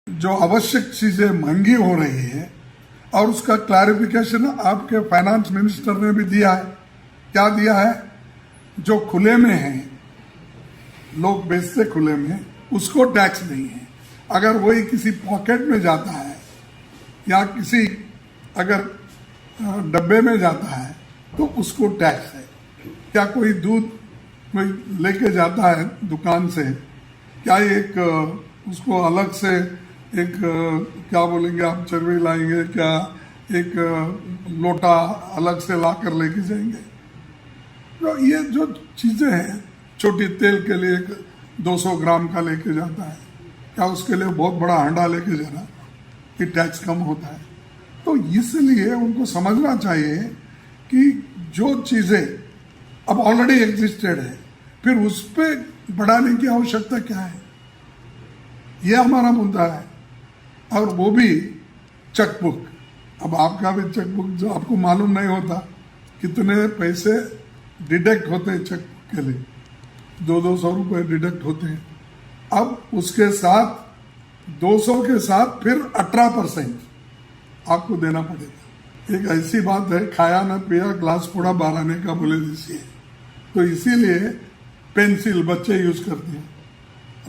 जो आवश्यक चीजें महंगी हो रही है और उसका क्लैरिफिकेशन आपके फाइनेंस मिनिस्टर ने भी दिया है। क्या दिया है? जो खुले में है, लोग बेचते खुले में, उसको टैक्स नहीं है। अगर वही किसी पॉकेट में जाता है या किसी अगर डब्बे में जाता है तो उसको टैक्स है। क्या कोई दूध कोई लेके जाता है दुकान से, क्या एक उसको अलग से एक क्या बोलेंगे आप, चरवी लाएंगे क्या, एक लोटा अलग से ला कर लेके जाएंगे? तो ये जो चीजें हैं, छोटी तेल के लिए 200 ग्राम का लेके जाता है, क्या उसके लिए बहुत बड़ा हांडा लेके जाना कि टैक्स कम होता है? तो इसलिए उनको समझना चाहिए कि जो चीजें अब ऑलरेडी एग्जिस्टेड है, फिर उस पर बढ़ाने की आवश्यकता क्या है? ये हमारा मुद्दा है। और वो भी चेकबुक। अब आपका भी चेकबुक जो आपको मालूम नहीं होता कितने पैसे डिडक्ट होते हैं चेकबुक के लिए, 200 रुपये डिडक्ट होते हैं। अब उसके साथ 200 के साथ फिर 18% आपको देना पड़ेगा। एक ऐसी बात है, खाया ना पिया ग्लास फोड़ा बाराने का बोले जैसी है। तो इसीलिए पेंसिल बच्चे यूज करते हैं,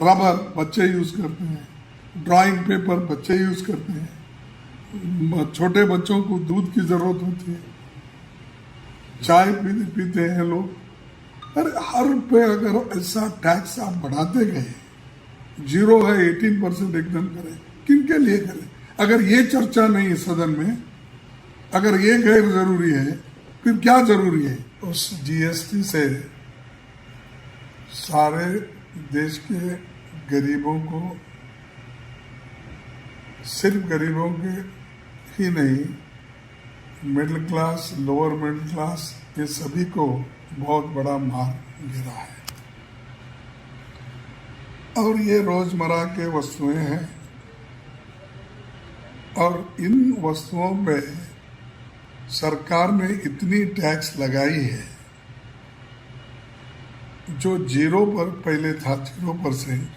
रबर बच्चे यूज करते हैं, ड्राइंग पेपर बच्चे यूज करते हैं, छोटे बच्चों को दूध की जरूरत होती है, चाय पीते हैं लोग। अरे हर पे अगर ऐसा टैक्स आप बढ़ाते गए, 0 है 18% एकदम करें, किन के लिए करें? अगर ये चर्चा नहीं है सदन में, अगर ये गैर जरूरी है, फिर क्या जरूरी है? उस जीएसटी से सारे देश के गरीबों को, सिर्फ गरीबों के ही नहीं, middle class, lower middle class, ये सभी को बहुत बड़ा मार गिरा है। और ये रोजमर्रा के वस्तुएं हैं और इन वस्तुओं पे सरकार ने इतनी टैक्स लगाई है, जो 0 पर पहले था 0%,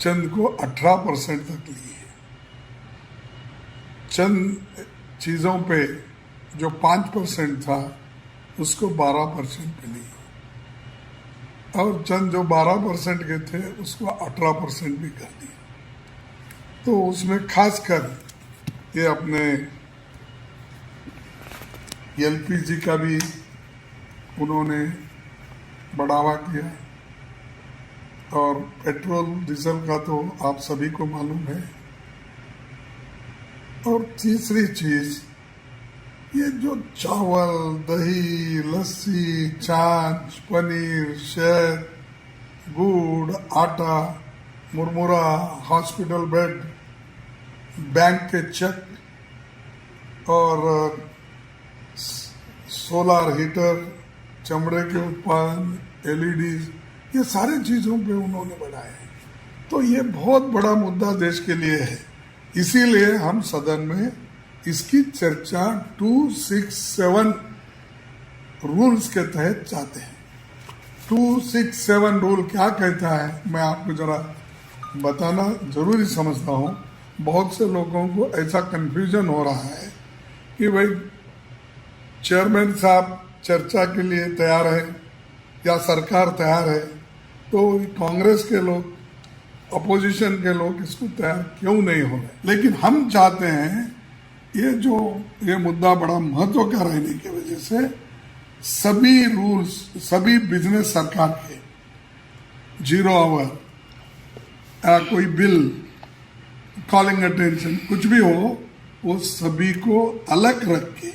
चंद को 18% तक ली है। चंद चीजों पे जो 5% था उसको 12% पे ली, और चंद जो 12% के थे उसको 18% भी कर दिया। तो उसमें खासकर ये अपने एलपीजी का भी उन्होंने बढ़ावा किया, और पेट्रोल डीजल का तो आप सभी को मालूम है। और तीसरी चीज, ये जो चावल, दही, लस्सी, छाछ, पनीर, शहद, गुड़, आटा, मुरमुरा, हॉस्पिटल बेड, बैंक के चेक और सोलार हीटर, चमड़े के उत्पादन, एलईडी, ये सारे चीजों पे उन्होंने बढ़ाया है। तो ये बहुत बड़ा मुद्दा देश के लिए है। इसीलिए हम सदन में इसकी चर्चा 267 रूल्स के तहत चाहते हैं। 267 रूल क्या कहता है, मैं आपको जरा बताना जरूरी समझता हूँ। बहुत से लोगों को ऐसा कंफ्यूजन हो रहा है कि भाई चेयरमैन साहब चर्चा के लिए तैयार है या सरकार तैयार है, तो कांग्रेस के लोग, अपोजिशन के लोग इसको तैयार क्यों नहीं हो रहे? लेकिन हम चाहते हैं ये मुद्दा बड़ा महत्व का रहने की वजह से सभी रूल्स, सभी बिजनेस सरकार के, 0 आवर, कोई बिल, कॉलिंग अटेंशन, कुछ भी हो, वो सभी को अलग रख के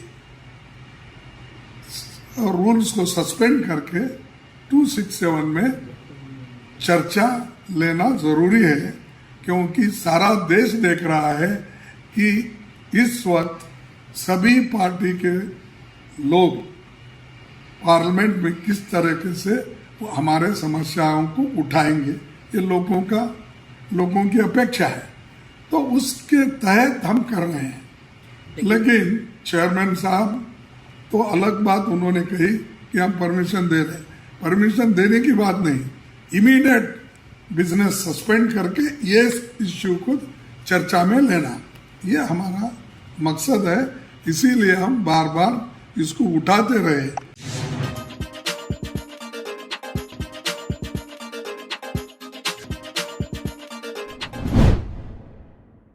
और रूल्स को सस्पेंड करके 267 में चर्चा लेना जरूरी है। क्योंकि सारा देश देख रहा है कि इस वक्त सभी पार्टी के लोग पार्लियामेंट में किस तरीके से हमारे समस्याओं को उठाएंगे, ये लोगों की अपेक्षा है। तो उसके तहत हम कर रहे हैं। लेकिन चेयरमैन साहब तो अलग बात उन्होंने कही कि हम परमिशन दे रहे हैं। परमिशन देने की बात नहीं, इमीडिएट बिजनेस सस्पेंड करके ये इश्यू को चर्चा में लेना, ये हमारा मकसद है। इसीलिए हम बार बार इसको उठाते रहे।